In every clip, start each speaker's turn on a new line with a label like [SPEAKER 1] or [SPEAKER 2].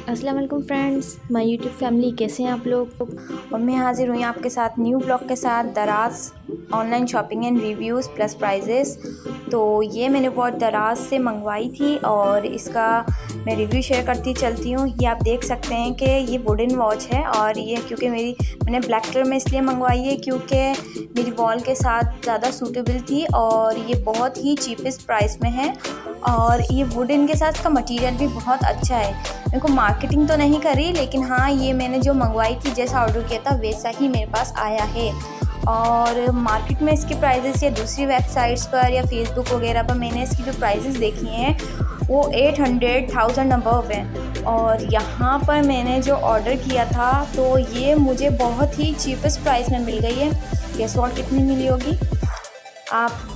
[SPEAKER 1] अस्सलाम वालेकुम friends, my YouTube family, कैसे हैं आप लोग। और मैं हाज़िर हुई आपके साथ न्यू ब्लॉग के साथ Daraz online shopping and reviews plus prices. तो ये मैंने बहुत दराज से मंगवाई थी और इसका मैं रिव्यू शेयर करती चलती हूँ। ये आप देख सकते हैं कि ये वुडन वॉच है और ये क्योंकि मैंने ब्लैक कलर में इसलिए मंगवाई है क्योंकि मेरी वॉल के साथ ज़्यादा सूटेबल थी और ये बहुत ही चीपेस्ट प्राइस में है। और ये वुडन के साथ इसका मटेरियल भी बहुत अच्छा है। मेरे को मार्केटिंग तो नहीं करी, लेकिन हाँ, ये मैंने जो मंगवाई थी, जैसा ऑर्डर किया था वैसा ही मेरे पास आया है। और मार्केट में इसकी प्राइजेस या दूसरी वेबसाइट्स पर या फेसबुक वगैरह पर मैंने इसकी जो प्राइजेस देखी हैं वो 800,000 अबव है। और यहाँ पर मैंने जो ऑर्डर किया था तो ये मुझे बहुत ही चीपेस्ट प्राइस में मिल गई है। गेस व्हाट कितनी मिली होगी, आप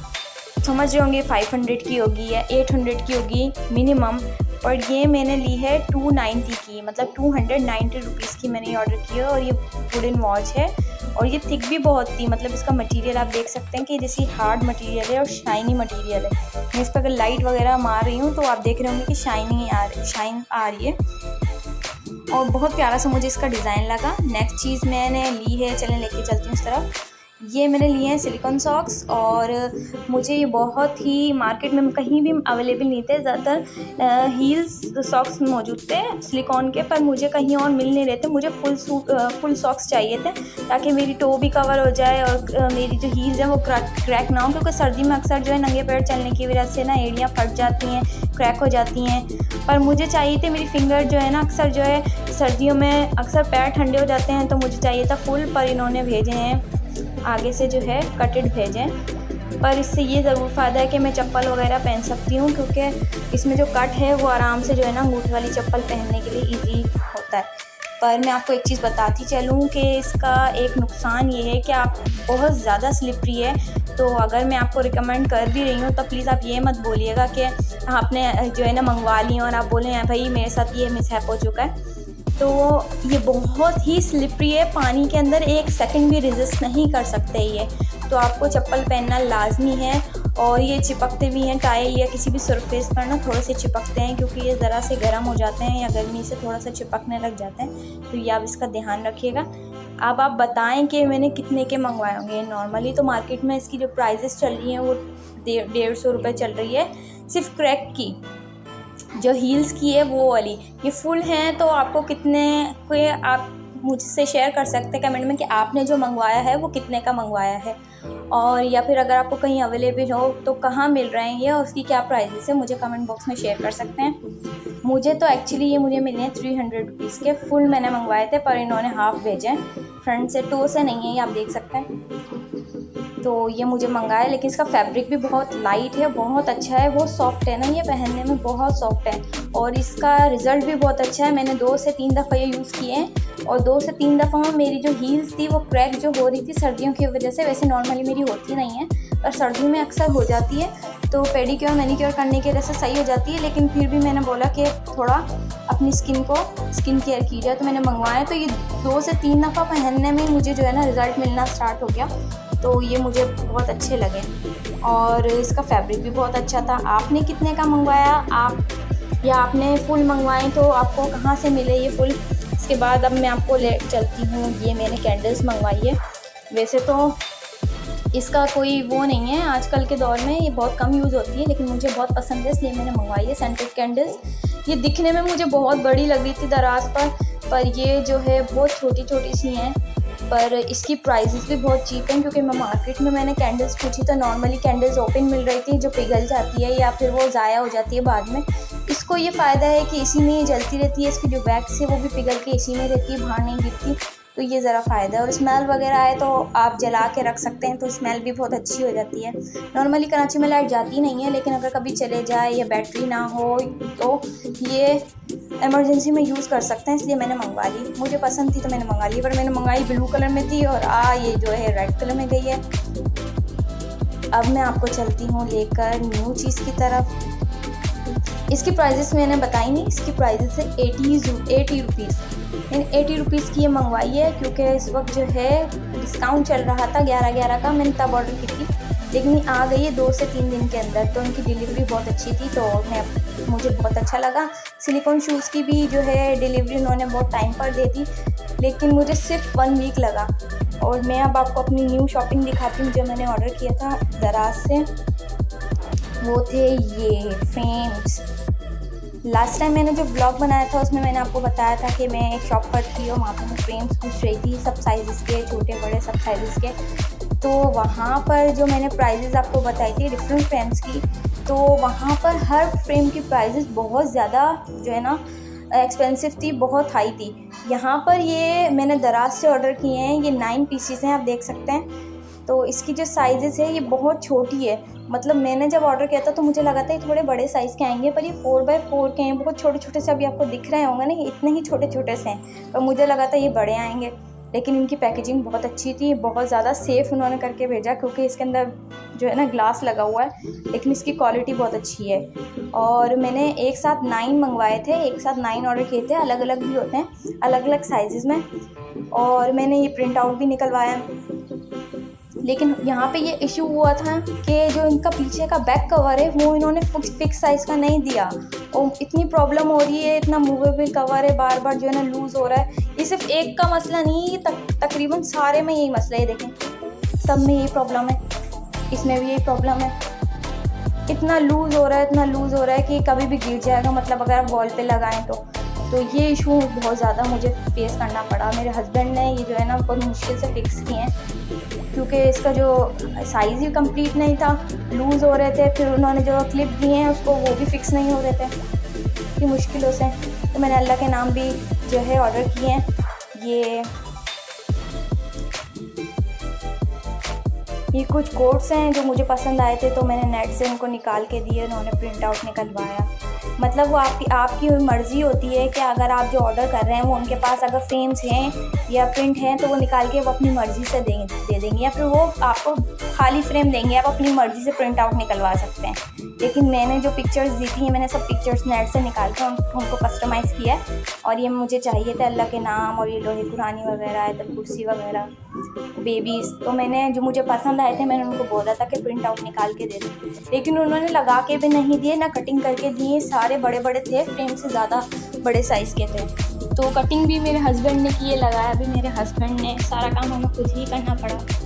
[SPEAKER 1] समझ रहे होंगे। 500 की होगी या 800 की होगी मिनिमम। और ये मैंने ली है 290 की, मतलब 290 रुपीज़ की मैंने ये ऑर्डर की है। और ये वुडन वॉच है और ये थिक भी बहुत थी, मतलब इसका मटेरियल आप देख सकते हैं कि जैसी हार्ड मटेरियल है और शाइनी मटेरियल है। मैं इस पर अगर लाइट वगैरह मार रही हूँ तो आप देख रहे होंगे कि शाइन आ रही है। और बहुत प्यारा सा मुझे इसका डिज़ाइन लगा। नेक्स्ट चीज़ मैंने ली है, चलें लेके चलती हूँ इस तरफ। ये मैंने लिए हैं सिलिकॉन सॉक्स और मुझे ये बहुत ही मार्केट में कहीं भी अवेलेबल नहीं थे। ज़्यादातर हील्स सॉक्स मौजूद थे सिलिकॉन के, पर मुझे कहीं और मिल नहीं रहे थे। मुझे फुल सॉक्स चाहिए थे ताकि मेरी टो भी कवर हो जाए और मेरी जो हील्स हैं वो क्रैक ना हो, क्योंकि सर्दी में अक्सर जो है नंगे पैर चलने की वजह से ना एड़ियाँ फट जाती हैं, क्रैक हो जाती हैं। पर मुझे चाहिए थे, मेरी फिंगर जो है ना अक्सर जो है सर्दियों में अक्सर पैर ठंडे हो जाते हैं, तो मुझे चाहिए था फुल, पर इन्होंने भेजे हैं आगे से जो है कटेड भेजें। पर इससे ये ज़रूर फ़ायदा है कि मैं चप्पल वगैरह पहन सकती हूँ, क्योंकि इसमें जो कट है वो आराम से जो है ना अंगूठे वाली चप्पल पहनने के लिए इजी होता है। पर मैं आपको एक चीज़ बताती चलूँ कि इसका एक नुकसान ये है कि आप बहुत ज़्यादा स्लिपरी है। तो अगर मैं आपको रिकमेंड कर भी रही हूँ तो प्लीज़ आप ये मत बोलिएगा कि आपने जो है ना मंगवा ली और आप बोलें भाई मेरे साथ ये मिसहैप हो चुका है। तो ये बहुत ही स्लिपरी है, पानी के अंदर एक सेकंड भी रेजिस्ट नहीं कर सकते ये। तो आपको चप्पल पहनना लाजमी है। और ये चिपकते भी हैं, टाइल या किसी भी सरफेस पर ना थोड़े से चिपकते हैं, क्योंकि ये ज़रा से गर्म हो जाते हैं या गर्मी से थोड़ा सा चिपकने लग जाते हैं। तो ये आप इसका ध्यान रखिएगा। अब आप बताएं कि मैंने कितने के मंगवाए होंगे। नॉर्मली तो मार्केट में इसकी जो प्राइजेस चल रही हैं वो 150 रुपये चल रही है सिर्फ क्रैक की। जो हील्स की है वो वाली, ये फुल हैं। तो आपको कितने के, आप मुझसे शेयर कर सकते हैं कमेंट में कि आपने जो मंगवाया है वो कितने का मंगवाया है। और या फिर अगर आपको कहीं अवेलेबल हो तो कहाँ मिल रहे हैं ये और उसकी क्या प्राइसेस है, मुझे कमेंट बॉक्स में शेयर कर सकते हैं। मुझे तो एक्चुअली ये मुझे मिले हैं 300 रुपीज़ के। फुल मैंने मंगवाए थे पर इन्होंने हाफ़ भेजे हैं, फ्रंट से टो से नहीं है, ये आप देख सकते हैं। तो ये मुझे मंगाया, लेकिन इसका फैब्रिक भी बहुत लाइट है, बहुत अच्छा है, बहुत सॉफ्ट है ना, ये पहनने में बहुत सॉफ्ट है। और इसका रिज़ल्ट भी बहुत अच्छा है। मैंने 2 से 3 दफ़ा ये यूज़ किए हैं और 2 से 3 दफ़ा मेरी जो हील्स थी वो क्रैक जो हो रही थी सर्दियों की वजह से, वैसे नॉर्मली मेरी होती नहीं है पर सर्दियों में अक्सर हो जाती है, तो पेडिक्योर मैनिक्योर करने की वजह से सही हो जाती है। लेकिन फिर भी मैंने बोला कि थोड़ा अपनी स्किन केयर की जाए, तो मैंने मंगवाया। तो ये 2 से 3 दफ़ा पहनने में मुझे जो है ना रिज़ल्ट मिलना स्टार्ट हो गया, तो ये मुझे बहुत अच्छे लगे। और इसका फैब्रिक भी बहुत अच्छा था। आपने कितने का मंगवाया, आप या आपने फुल मंगवाए तो आपको कहाँ से मिले ये फुल। इसके बाद अब मैं आपको ले चलती हूँ, ये मैंने कैंडल्स मंगवाई है। वैसे तो इसका कोई वो नहीं है, आजकल के दौर में ये बहुत कम यूज़ होती है, लेकिन मुझे बहुत पसंद है इसलिए मैंने मंगवाई है सेंटेड कैंडल्स। ये दिखने में मुझे बहुत बड़ी लग रही थी दराज पर ये जो है बहुत छोटी छोटी सी हैं। पर इसकी प्राइसेस भी बहुत चीप हैं, क्योंकि मैं मार्केट में मैंने कैंडल्स पूछी तो नॉर्मली कैंडल्स ओपन मिल रही थी जो पिघल जाती है या फिर वो ज़ाया हो जाती है बाद में। इसको ये फ़ायदा है कि इसी में ही जलती रहती है, इसकी जो वैक्स है वो भी पिघल के इसी में रहती है, बाहर नहीं गिरती, तो ये ज़रा फ़ायदा है। और स्मेल वगैरह है तो आप जला के रख सकते हैं, तो स्मेल भी बहुत अच्छी हो जाती है। नॉर्मली कराची में लाइट जाती नहीं है, लेकिन अगर कभी चले जाए या बैटरी ना हो तो ये इमरजेंसी में यूज़ कर सकते हैं, इसलिए मैंने मंगवा ली। मुझे पसंद थी तो मैंने मंगा ली, पर मैंने मंगाई ब्लू कलर में थी और ये जो है रेड कलर में गई है। अब मैं आपको चलती हूँ लेकर न्यू चीज़ की तरफ। इसकी प्राइजेस मैंने बताई नहीं, इसकी प्राइजेस है 80 रुपीज़। मैंने 80 रुपीज़ की ये मंगवाई है, क्योंकि इस वक्त जो है डिस्काउंट चल रहा था 11 का, मैंने तब ऑर्डर की थी, लेकिन आ गई है 2 से 3 दिन के अंदर। तो इनकी डिलीवरी बहुत अच्छी थी, तो मुझे बहुत अच्छा लगा। सिलिकॉन शूज़ की भी जो है डिलीवरी उन्होंने बहुत टाइम पर दे दी, लेकिन मुझे सिर्फ 1 वीक लगा। और मैं अब आपको अपनी न्यू शॉपिंग दिखाती हूँ जो मैंने ऑर्डर किया था दराज से। वो थे ये फ्रेम्स। लास्ट टाइम मैंने जो ब्लॉग बनाया था उसमें मैंने आपको बताया था कि मैं एक शॉप पर थी और वहाँ पर मैं फ्रेम्स पूछ रही थी, सब साइज़ के, छोटे बड़े सब साइज़ के। तो वहाँ पर जो मैंने प्राइजेज़ आपको बताई थी डिफरेंट फ्रेम्स की, तो वहाँ पर हर फ्रेम की प्राइजेज़ बहुत ज़्यादा जो है ना एक्सपेंसिव थी, बहुत हाई थी। यहाँ पर ये मैंने दराज से ऑर्डर किए हैं, ये 9 पीसेस हैं, आप देख सकते हैं। तो इसकी जो साइज़ेस है ये बहुत छोटी है, मतलब मैंने जब ऑर्डर किया था तो मुझे लगा था ये थोड़े बड़े साइज़ के आएंगे, पर ये 4x4 के हैं, बहुत छोटे छोटे से अभी आपको दिख रहे होंगे ना, ये इतने ही छोटे छोटे से हैं, पर मुझे लगा था ये बड़े आएंगे। लेकिन इनकी पैकेजिंग बहुत अच्छी थी, बहुत ज़्यादा सेफ़ उन्होंने करके भेजा, क्योंकि इसके अंदर जो है ना ग्लास लगा हुआ है, लेकिन इसकी क्वालिटी बहुत अच्छी है। और मैंने एक साथ 9 मंगवाए थे, एक साथ 9 ऑर्डर किए थे, अलग अलग भी होते हैं, अलग अलग साइज़ में। और मैंने ये प्रिंट आउट भी निकलवाया। लेकिन यहाँ पे ये इशू हुआ था कि जो इनका पीछे का बैक कवर है वो इन्होंने फिक्स साइज़ का नहीं दिया, और इतनी प्रॉब्लम हो रही है, इतना मूवेबल कवर है, बार बार जो है ना लूज़ हो रहा है। ये सिर्फ एक का मसला नहीं है, ये तकरीबन सारे में यही मसला है, देखें सब में यही प्रॉब्लम है, इसमें भी यही प्रॉब्लम है। इतना लूज़ हो रहा है, इतना लूज़ हो रहा है कि कभी भी गिर जाएगा, मतलब अगर आप वॉल पे लगाएं तो ये इशू बहुत ज़्यादा मुझे फेस करना पड़ा। मेरे हस्बैंड ने ये जो है ना बहुत मुश्किल से फिक्स किए हैं, क्योंकि इसका जो साइज़ ही कंप्लीट नहीं था, लूज़ हो रहे थे। फिर उन्होंने जो क्लिप दिए हैं उसको वो भी फिक्स नहीं हो रहे थे इतनी मुश्किलों से। तो मैंने अल्लाह के नाम भी जो है ऑर्डर किए हैं। ये कुछ कोट्स हैं जो मुझे पसंद आए थे, तो मैंने नेट से उनको निकाल के दिए, उन्होंने प्रिंट आउट निकलवाया। मतलब वो आपकी मर्ज़ी होती है कि अगर आप जो ऑर्डर कर रहे हैं वो उनके पास अगर फ्रेम्स हैं या प्रिंट हैं तो वो निकाल के वो अपनी मर्ज़ी से दे देंगे, या फिर वो आपको खाली फ्रेम देंगे, आप अपनी मर्ज़ी से प्रिंट आउट निकलवा सकते हैं। लेकिन मैंने जो पिक्चर्स दी थी, मैंने सब पिक्चर्स नेट से निकाल के उनको कस्टमाइज़ किया है। और ये मुझे चाहिए थे अल्लाह के नाम, और ये लोहे कुरानी वगैरह, आयतल कुर्सी वगैरह, बेबीज़। तो मैंने जो मुझे पसंद आए थे मैंने उनको बोला था कि प्रिंट आउट निकाल के दे दें, लेकिन उन्होंने लगा के भी नहीं दिए, ना कटिंग करके दिए। सारे बड़े बड़े थे, फ्रेम से ज़्यादा बड़े साइज़ के थे। तो कटिंग भी मेरे हस्बैंड ने की है, लगाया भी मेरे हस्बैंड ने, सारा काम हमें खुद ही करना पड़ा।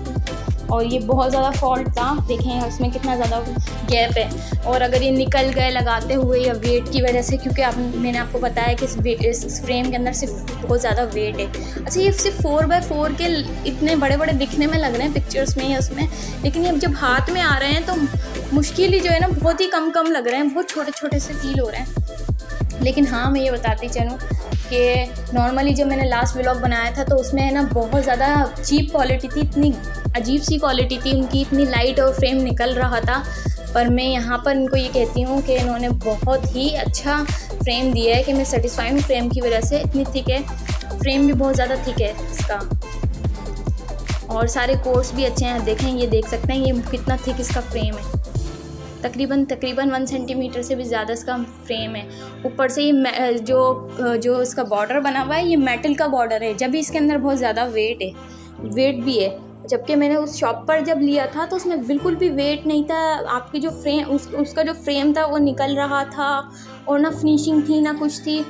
[SPEAKER 1] और ये बहुत ज़्यादा फॉल्ट था, देखें उसमें कितना ज़्यादा गैप है। और अगर ये निकल गए लगाते हुए या वेट की वजह से, क्योंकि मैंने आपको बताया कि इस फ्रेम के अंदर सिर्फ बहुत ज़्यादा वेट है। अच्छा, ये सिर्फ 4x4 के इतने बड़े बड़े दिखने में लग रहे हैं पिक्चर्स में या उसमें, लेकिन ये जब हाथ में आ रहे हैं तो मुश्किल ही जो है ना बहुत ही कम लग रहे हैं, बहुत छोटे छोटे से फील हो रहे हैं। लेकिन हाँ, मैं ये बताती चलूँ कि नॉर्मली जब मैंने लास्ट व्लॉग बनाया था तो उसमें है ना बहुत ज़्यादा चीप क्वालिटी थी, इतनी अजीब सी क्वालिटी थी उनकी, इतनी लाइट और फ्रेम निकल रहा था। पर मैं यहाँ पर इनको ये कहती हूँ कि इन्होंने बहुत ही अच्छा फ्रेम दिया है कि मैं सेटिस्फाई हूँ फ्रेम की वजह से। इतनी थिक है, फ्रेम भी बहुत ज़्यादा थिक है इसका, और सारे कोर्स भी अच्छे हैं। देखें, ये देख सकते हैं ये कितना थिक इसका फ्रेम है, तकरीबन 1 सेंटीमीटर से भी ज़्यादा इसका फ्रेम है। ऊपर से ये जो इसका बॉर्डर बना हुआ है ये मेटल का बॉर्डर है, जब भी इसके अंदर बहुत ज़्यादा वेट भी है। जबकि मैंने उस शॉप पर जब लिया था तो उसमें बिल्कुल भी वेट नहीं था। आपकी जो फ्रेम उसका जो फ्रेम था वो निकल रहा था, और ना फिनिशिंग थी ना कुछ थी।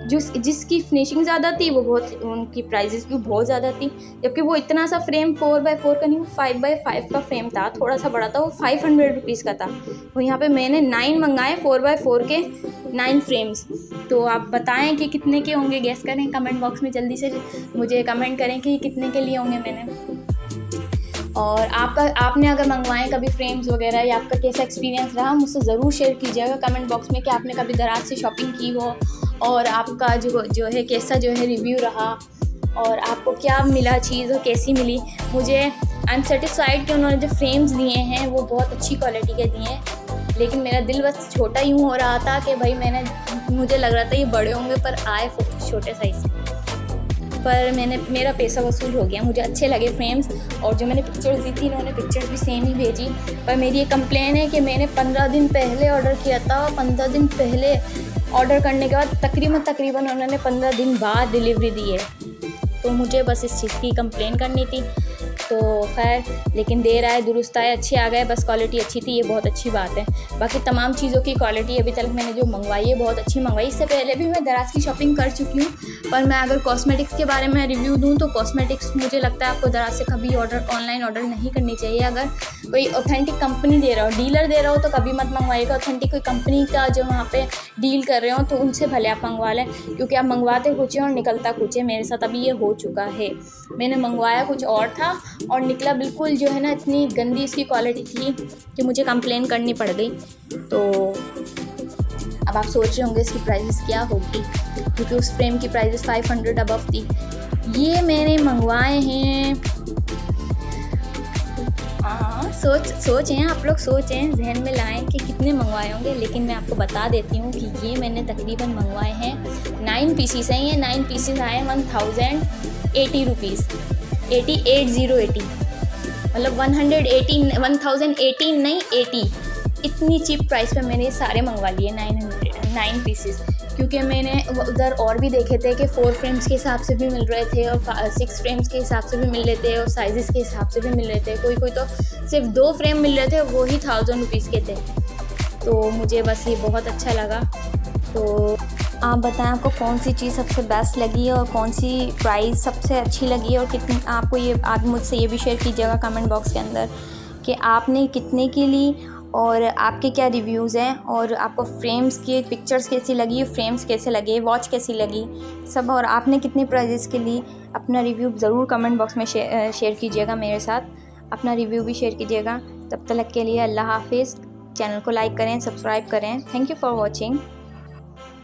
[SPEAKER 1] जिसकी फिनिशिंग ज़्यादा थी वो उनकी प्राइजेस भी बहुत ज़्यादा थी, जबकि वो इतना सा फ्रेम 4x4 का नहीं, वो 5x5 का फ्रेम था, थोड़ा सा बड़ा था, वो 500 रुपीज़ का था। तो यहाँ पे मैंने 9 मंगाए 4x4 के 9 फ्रेम्स। तो आप बताएं कि कितने के होंगे, गेस करें कमेंट बॉक्स में, जल्दी से मुझे कमेंट करें कि कितने के लिए होंगे मैंने। और आपने अगर मंगवाएं कभी फ्रेम्स वगैरह, या आपका कैसा एक्सपीरियंस रहा मुझसे ज़रूर शेयर कीजिएगा कमेंट बॉक्स में कि आपने कभी दराज से शॉपिंग की हो, और आपका जो है कैसा जो है रिव्यू रहा, और आपको क्या मिला चीज़ और कैसी मिली। मुझे आई एम सेटिस्फाइड कि उन्होंने जो फ्रेम्स दिए हैं वो बहुत अच्छी क्वालिटी के दिए हैं, लेकिन मेरा दिल बस छोटा यूँ हो रहा था कि भाई मुझे लग रहा था ये बड़े होंगे, पर आए छोटे साइज़। पर मेरा पैसा वसूल हो गया, मुझे अच्छे लगे फ्रेम्स। और जो मैंने पिक्चर्स दी थी इन्होंने पिक्चर्स भी सेम ही भेजी। पर मेरी ये कंप्लेन है कि मैंने 15 दिन पहले ऑर्डर किया था, 15 दिन पहले ऑर्डर करने के बाद तकरीबन उन्होंने 15 दिन बाद डिलीवरी दी है। तो मुझे बस इस चीज़ की कंप्लेन करनी थी। तो खैर, लेकिन देर आए दुरुस्त आए, अच्छे आ गए, बस क्वालिटी अच्छी थी, ये बहुत अच्छी बात है। बाकी तमाम चीज़ों की क्वालिटी अभी तक मैंने जो मंगवाई है बहुत अच्छी मंगवाई। इससे पहले भी मैं दराज की शॉपिंग कर चुकी हूँ, पर मैं अगर कॉस्मेटिक्स के बारे में रिव्यू दूँ तो कॉस्मेटिक्स मुझे लगता है आपको दराज से कभी ऑनलाइन ऑर्डर नहीं करनी चाहिए। अगर कोई ऑथेंटिक कंपनी दे रहा हो, डीलर दे रहा हो, तो कभी मत मंगवाइएगा। ऑथेंटिक कोई कंपनी का जो वहाँ पे डील कर रहे हो तो उनसे भले आप मंगवा लें, क्योंकि आप मंगवाते कुछ है और निकलता कुछ है। मेरे साथ अभी ये हो चुका है। मैंने मंगवाया कुछ और था और निकला बिल्कुल जो है ना, इतनी गंदी इसकी क्वालिटी थी कि मुझे कंप्लेन करनी पड़ गई। तो अब आप सोच रहे होंगे इसकी प्राइसेस क्या होगी, क्योंकि उस फ्रेम की प्राइसेस 500 अबव थी। ये मैंने मंगवाए हैं, सोचें आप लोग, सोचें, जहन में लाएं कि कितने मंगवाए होंगे। लेकिन मैं आपको बता देती हूँ कि ये मैंने तकरीबन मंगवाए हैं 9 पीसीस हैं। ये 9 पीसीस आए 1080 रुपीज़, 80 मतलब 1018 नहीं 80। इतनी चीप प्राइस पे मैंने ये सारे मंगवा लिए 9 पीसीस, क्योंकि मैंने उधर और भी देखे थे कि 4 फ्रेम्स के हिसाब से भी मिल रहे थे और 6 फ्रेम्स के हिसाब से भी मिल रहे थे और साइज़ के हिसाब से भी मिल रहे थे। कोई तो सिर्फ 2 फ्रेम मिल रहे थे, वो ही 1000 रुपीज़ के थे। तो मुझे बस ये बहुत अच्छा लगा। तो आप बताएं आपको कौन सी चीज़ सबसे बेस्ट लगी है और कौन सी प्राइस सबसे अच्छी लगी है, और कितनी आपको ये, आप मुझसे ये भी शेयर कीजिएगा कमेंट बॉक्स के अंदर कि आपने कितने की ली और आपके क्या रिव्यूज़ हैं, और आपको फ्रेम्स की पिक्चर्स कैसी लगी, फ्रेम्स कैसे लगे, वॉच कैसी लगी सब, और आपने कितने प्राइजेस के लिए। अपना रिव्यू ज़रूर कमेंट बॉक्स में शेयर कीजिएगा मेरे साथ, अपना रिव्यू भी शेयर कीजिएगा। तब तक के लिए अल्लाह हाफिज़। चैनल को लाइक करें, सब्सक्राइब करें। Thank you for watching.